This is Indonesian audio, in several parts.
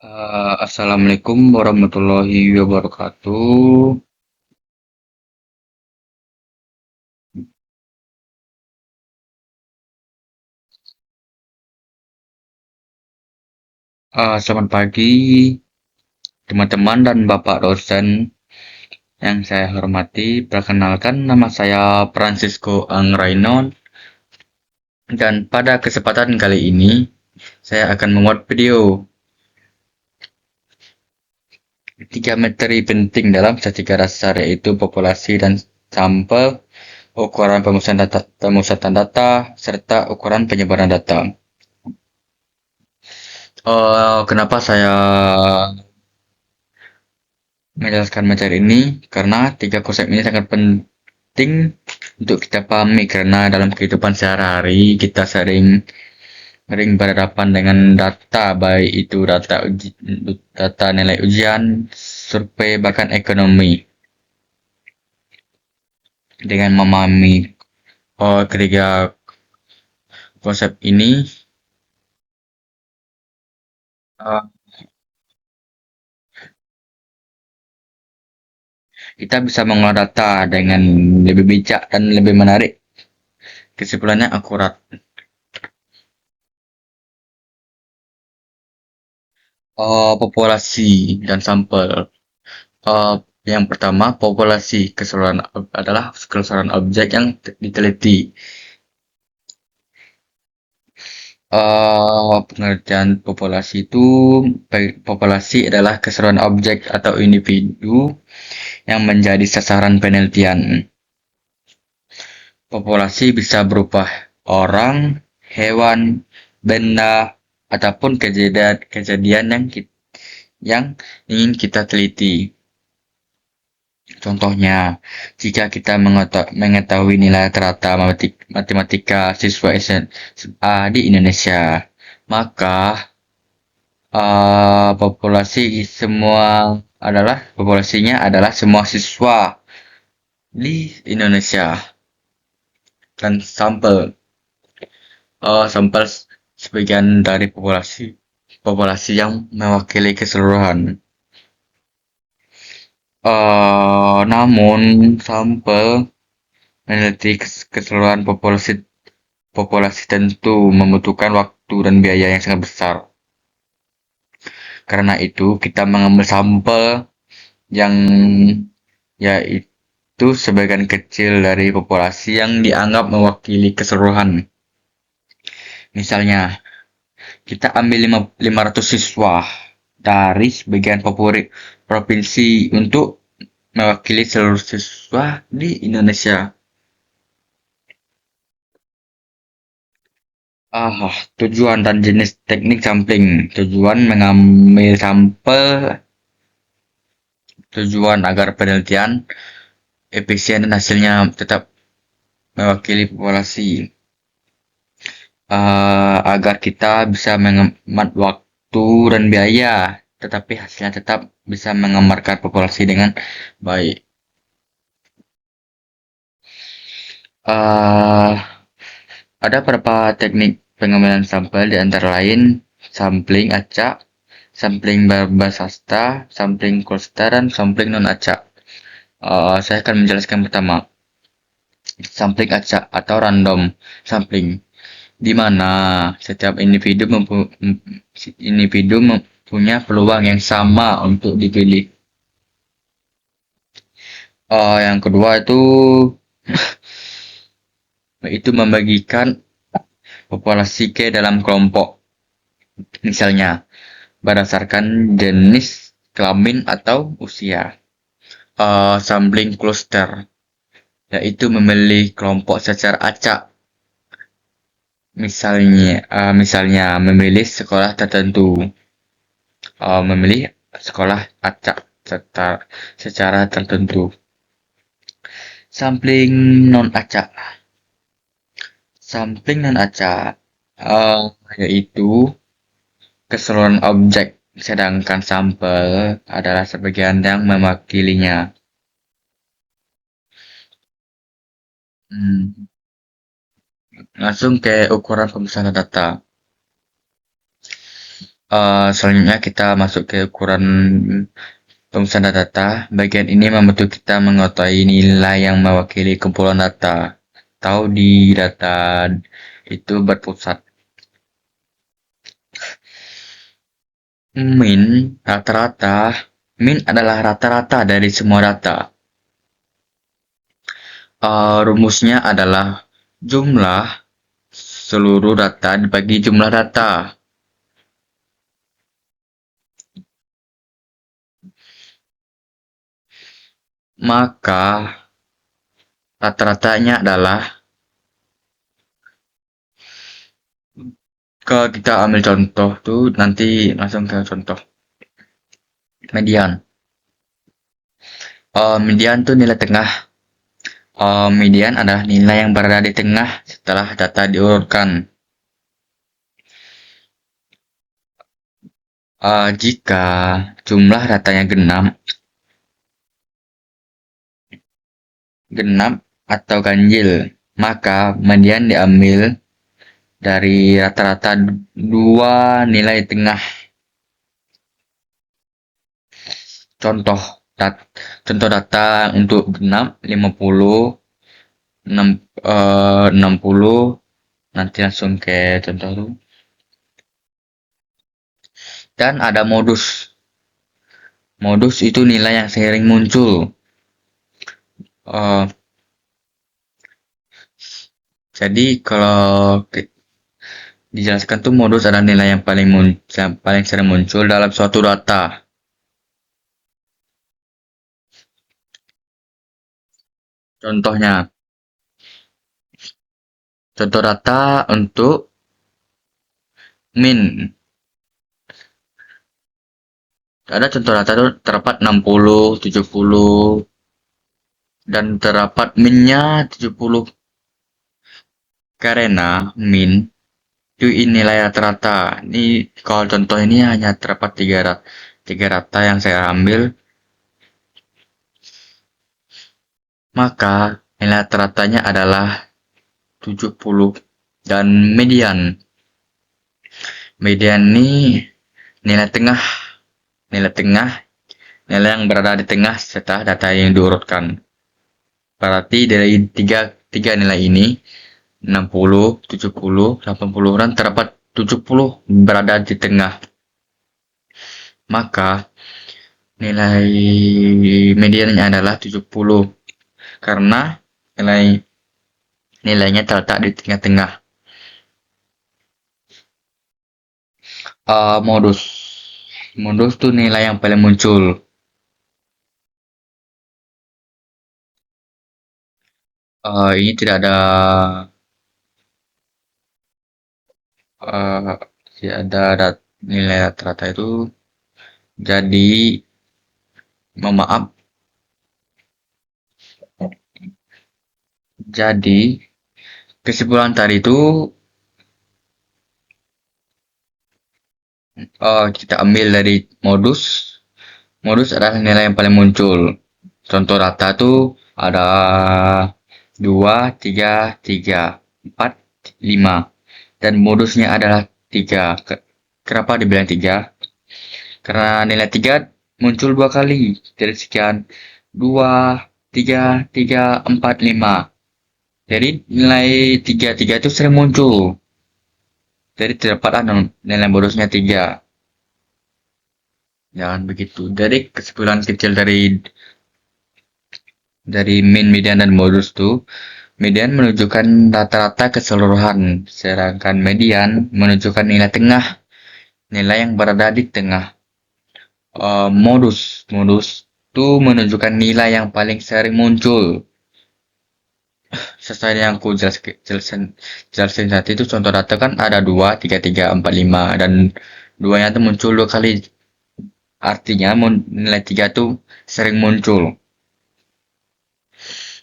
Assalamualaikum warahmatullahi wabarakatuh. Selamat pagi teman-teman dan Bapak dosen yang saya hormati. Perkenalkan, nama saya Francisco Anggrainon, dan pada kesempatan kali ini saya akan membuat video 3 materi penting dalam statistika dasar, yaitu populasi dan sampel, ukuran pemusatan data, serta ukuran penyebaran data. Kenapa saya menjelaskan materi ini? Karena 3 konsep ini sangat penting untuk kita pahami, karena dalam kehidupan sehari-hari kita sering sering berhadapan dengan data, baik itu data nilai ujian, survei, bahkan ekonomi. Dengan memahami ketiga konsep ini, eh, kita bisa mengolah data dengan lebih bijak dan lebih menarik. Kesimpulannya akurat. Populasi dan sampel. Eh, yang pertama, populasi keseluruhan adalah keseluruhan objek yang diteliti. Pengertian populasi itu, populasi adalah keseluruhan objek atau individu yang menjadi sasaran penelitian. Populasi bisa berupa orang, hewan, benda, ataupun kejadian yang ingin kita teliti. Contohnya, jika kita mengetahui nilai rata matematika siswa SMA di Indonesia, maka populasinya adalah semua siswa di Indonesia. Dan sampel sebagian dari populasi yang mewakili keseluruhan. Namun sampel meneliti keseluruhan populasi tentu membutuhkan waktu dan biaya yang sangat besar. Karena itu, kita mengambil sampel yang yaitu sebagian kecil dari populasi yang dianggap mewakili keseluruhan. Misalnya, kita ambil 500 siswa dari sebagian provinsi untuk mewakili seluruh siswa di Indonesia. Tujuan dan jenis teknik sampling. Mengambil sampel tujuan agar penelitian efisien dan hasilnya tetap mewakili populasi. Agar kita bisa menghemat waktu dan biaya, tetapi hasilnya tetap bisa menggambarkan populasi dengan baik. Uh, ada beberapa teknik pengambilan sampel, di antara lain sampling acak, sampling Barbasasta, sampling Costa, dan sampling non-acak. Saya akan menjelaskan pertama, sampling acak atau random sampling, di mana setiap individu mempunyai peluang yang sama untuk dipilih. Yang kedua itu membagikan populasi ke dalam kelompok, misalnya berdasarkan jenis kelamin atau usia. Sampling cluster, yaitu memilih kelompok secara acak, misalnya memilih sekolah tertentu. Memilih sekolah acak secara tertentu. Sampling non-acak. Sampling non-acak uh, yaitu keseluruhan objek, sedangkan sampel adalah sebagian yang mewakilinya. Hmm, Langsung ke ukuran pemesanan data. Selanjutnya kita masuk ke ukuran pemesanan data. Bagian ini membantu kita mengetahui nilai yang mewakili kumpulan data. Tahu di data itu berpusat. Min, rata-rata. Min adalah rata-rata dari semua data. Rumusnya adalah jumlah seluruh data dibagi jumlah data. Maka rata-ratanya adalah, kalau kita ambil contoh tuh nanti langsung ke contoh median. Median tuh nilai tengah. Median adalah nilai yang berada di tengah setelah data diurutkan. Jika jumlah datanya genap atau ganjil, maka median diambil dari rata-rata dua nilai tengah. Contoh contoh data untuk genap 50, 60, nanti langsung ke contoh tuh. Dan ada modus. Modus itu nilai yang sering muncul. Eh, jadi kalau dijelaskan tuh modus adalah nilai yang paling sering muncul dalam suatu data. Contohnya, contoh data untuk min. Ada contoh data tuh terdapat 60, 70, dan terdapat minnya 70. Karena min itu nilai rata-rata. Ini kalau contoh ini hanya terdapat tiga data yang saya ambil, maka nilai rata-ratanya adalah 70. Dan median. Median ini nilai tengah. Nilai tengah, nilai yang berada di tengah setelah data yang diurutkan. Berarti dari tiga nilai ini, 60, 70, 80, dan terdapat 70 berada di tengah. Maka nilai mediannya adalah 70 karena nilainya terletak di tengah-tengah. Modus. Modus tuh nilai yang paling muncul. Ini tidak ada uh, tidak ada nilai rata-rata itu. Jadi, mohon maaf. Jadi, kesimpulan tadi itu kita ambil dari modus. Modus adalah nilai yang paling muncul. Contoh data tuh ada 2, 3, 3, 4, 5. Dan modusnya adalah 3. Kenapa dibilang 3? Karena nilai 3 muncul 2 kali. Dari sekian 2, 3, 3, 4, 5. Jadi nilai 3, 3 itu sering muncul. Jadi terdapatlah nilai modusnya 3. Jangan begitu. Jadi kesimpulan kecil dari min, median, dan modus tuh, median menunjukkan rata-rata keseluruhan, sedangkan median menunjukkan nilai tengah, nilai yang berada di tengah. Modus tuh menunjukkan nilai yang paling sering muncul. Sesuai yang aku jelasin tadi itu contoh data kan ada 2, 3, 3, 4, 5, dan duanya tuh muncul 2 kali. Artinya nilai 3 tuh sering muncul.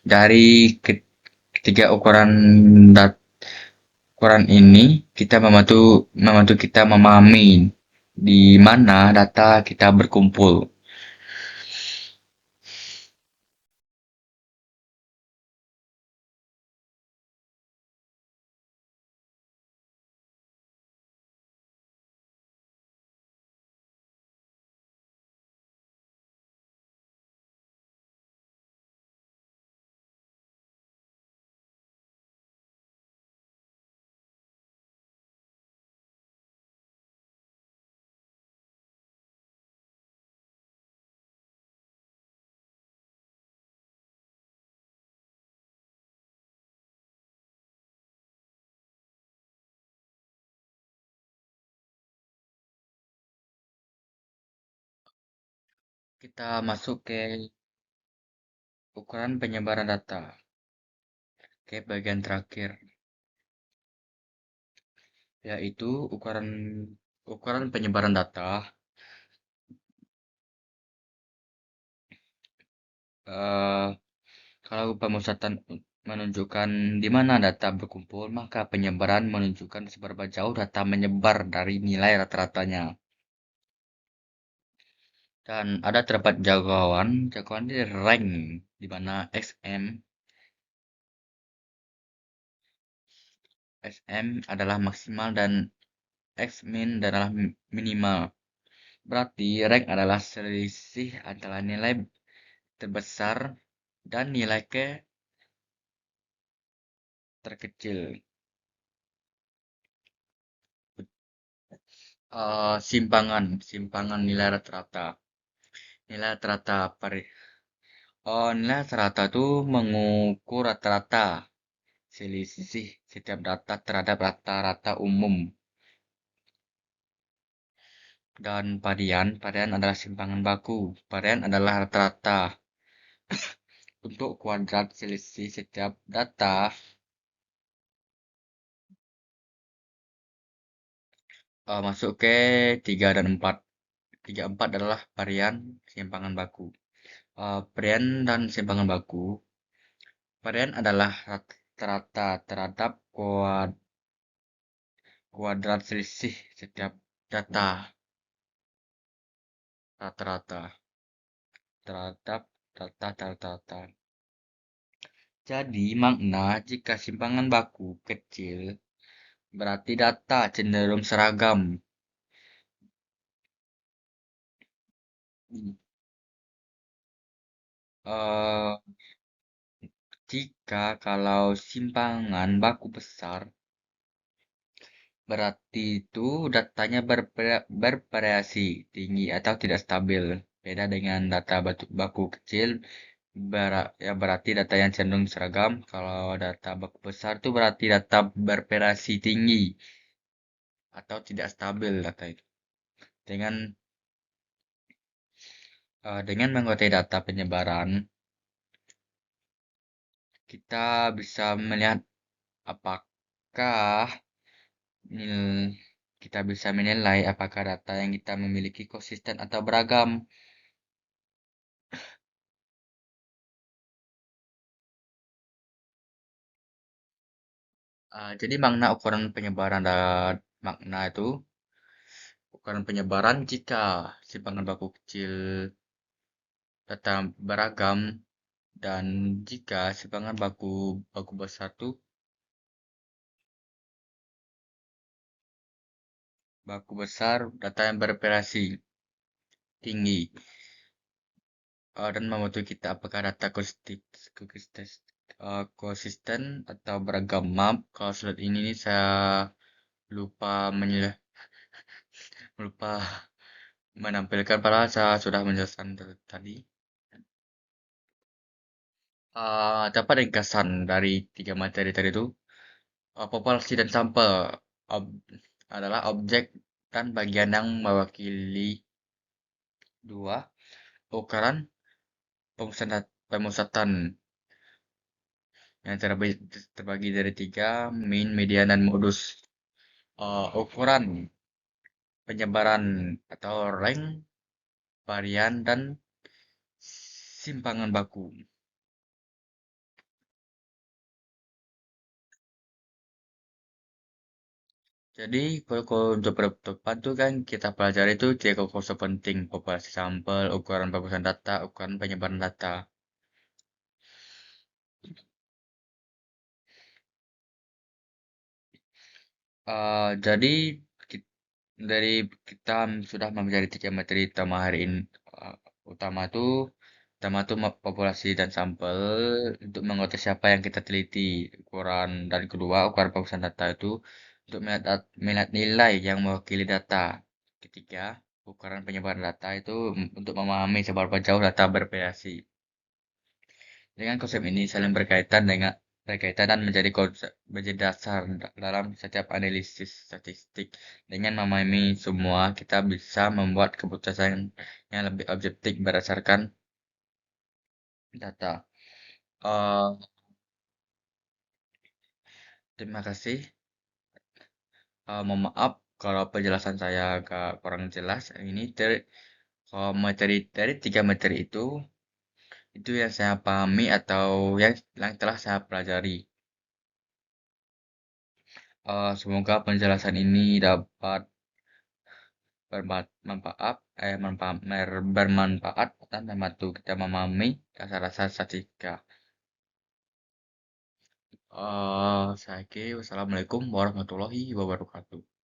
Dari ketiga ukuran ini kita membantu kita memahami di mana data kita berkumpul. Kita masuk ke ukuran penyebaran data, ke bagian terakhir, yaitu ukuran ukuran penyebaran data. Eh, Kalau pemusatan menunjukkan di mana data berkumpul, maka penyebaran menunjukkan seberapa jauh data menyebar dari nilai rata-ratanya. Dan ada terdapat jagoan, jagoan ini rank, di mana SM adalah maksimal dan X-min adalah minimal. Berarti rank adalah selisih antara nilai terbesar dan nilai terkecil. Simpangan nilai rata-rata. Nilai rata-rata nilai rata-rata itu mengukur rata-rata selisih setiap data terhadap rata-rata umum. Dan varian adalah simpangan baku. Varian adalah rata-rata untuk kuadrat selisih setiap data. Masuk ke 3 dan 4. 3 4 adalah varian simpangan baku. Varian dan simpangan baku. Varian adalah rata-rata terhadap kuadrat selisih setiap data rata-rata terhadap data rata-rata. Jadi makna jika simpangan baku kecil berarti data cenderung seragam. Eh, Jika kalau simpangan baku besar berarti itu datanya bervariasi tinggi atau tidak stabil. Beda dengan data baku kecil, ya berarti data yang cenderung seragam. Kalau data baku besar itu berarti data bervariasi tinggi atau tidak stabil data itu. Dengan menguasai data penyebaran, kita bisa melihat apakah kita bisa menilai apakah data yang kita memiliki konsisten atau beragam. Jadi makna itu ukuran penyebaran jika simpangan baku kecil data beragam dan jika simpangan baku baku besar itu baku besar data yang bervariasi tinggi. Dan membantu kita apakah data konsisten, konsisten atau beragam. Maaf kalau slide ini nih saya lupa lupa menampilkan padahal saya sudah menjelaskan tadi. Dapat ringkasan dari tiga materi tadi itu. Populasi dan sampel ob- adalah objek dan bagian yang mewakili dua ukuran pemusatan yang terbagi dari tiga, mean, median, dan modus. Ukuran penyebaran atau rank, varian, dan simpangan baku. Jadi kalau untuk penutupan tuh kan kita pelajari itu tiga konsep penting: populasi sampel, ukuran bagusan data, ukuran penyebaran data. Jadi ki- dari kita sudah mempelajari tiga materi utama hari ini. Uh, utama tuh populasi dan sampel untuk mengerti siapa yang kita teliti. Ukuran dan kedua ukuran bagusan data itu untuk melihat nilai yang mewakili data. Ketiga, ukuran penyebaran data itu untuk memahami seberapa jauh data bervariasi. Dengan konsep ini saling berkaitan dengan berkaitan dan menjadi dasar dalam setiap analisis statistik. Dengan memahami semua, kita bisa membuat keputusan yang lebih objektif berdasarkan data. Eh, Terima kasih. Mohon maaf kalau penjelasan saya agak kurang jelas. Ini kalau materi dari tiga materi itu yang saya pahami atau yang telah saya pelajari. Semoga penjelasan ini dapat bermanfaat dan membantu kita memahami dasar-dasar statistika. Saya kira wassalamualaikum warahmatullahi wabarakatuh.